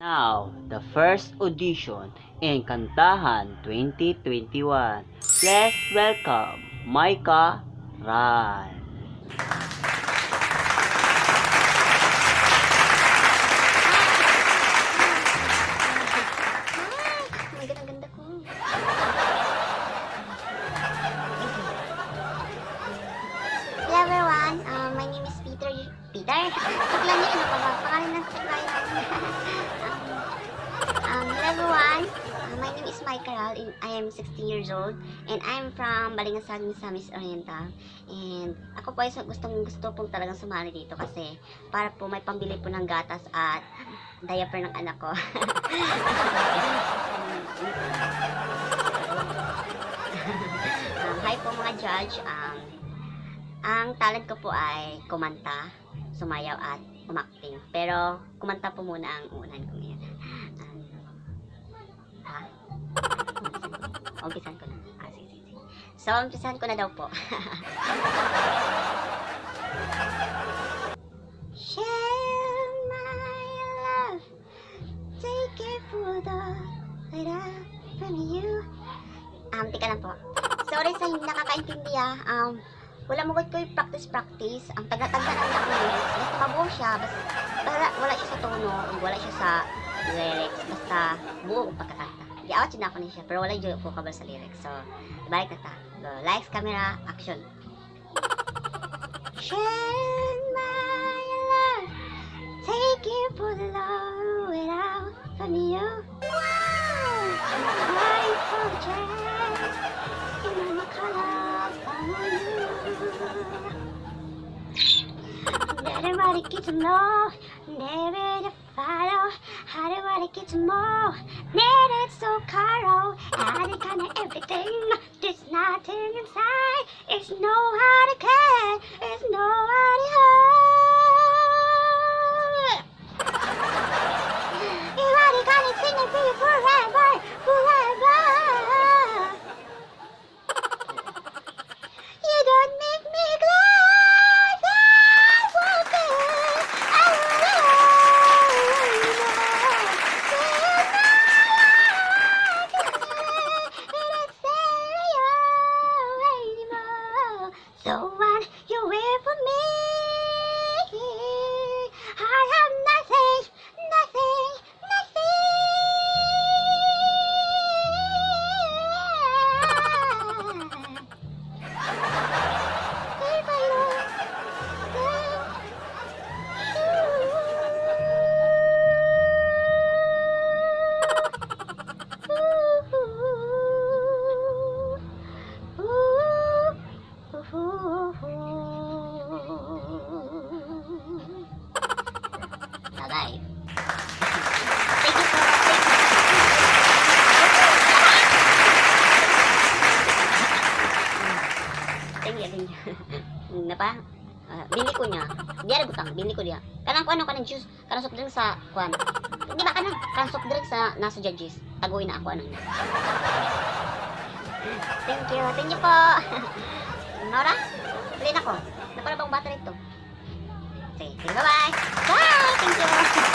Now, the first audition in Kantahan 2021. Let's welcome Maica. Ang ganda ko. Hello everyone, my name is Peter. Tuklan niyo, ano pa ba? Pangalan ng tuklan. Hello everyone, my name is Maica. I am 16 years old and I'm from Balingasag, Misamis Oriental. And ako po ay gusto pong talagang sumali dito kasi para po may pambili po ng gatas at diaper ng anak ko. Hi po mga judge. Ang talent ko po ay kumanta, sumayaw at umakting. Pero kumanta po muna ang unahan ko ngayon. Umpisan ko na. Sige. So, umpisan ko na daw po. Share my love, take it for the light from you. Tika lang po. Sorry sa hindi nakakaintindi wala mo ko yung practice. Ang taga-taga lang ako lyrics. Basta mabuo siya. Basta wala siya sa tono. Wala siya sa lyrics. Basta buo kong pagkakanta. Di-out yun ako niya siya. Pero wala yung vocable sa lyrics. So, balik na ta. Go. Lights, camera, action. Share my love, take it for the long way out from you. Wow! Wait for the chance in my colors on you. Everybody get to know, never to follow. Everybody get to know, never so caro. Any kind of everything, there's nothing inside. It's nobody care, it's nobody hurt. Everybody gonna sing it for you forever, forever. You don't make me glad. So what you wait for me? I have nothing. Bye-bye. Thank you. Napa? Bili ko niya. Diya butang, bili ko diya. Kanang ano kanang juice, kanang soft drink sa kuan. Di ba kanang soft drink sa nasa judges. Taguin na ako ano niya. Thank you po. Nora, play na ko. Napala bang battery ito? Sige, bye-bye. Bye! Thank you!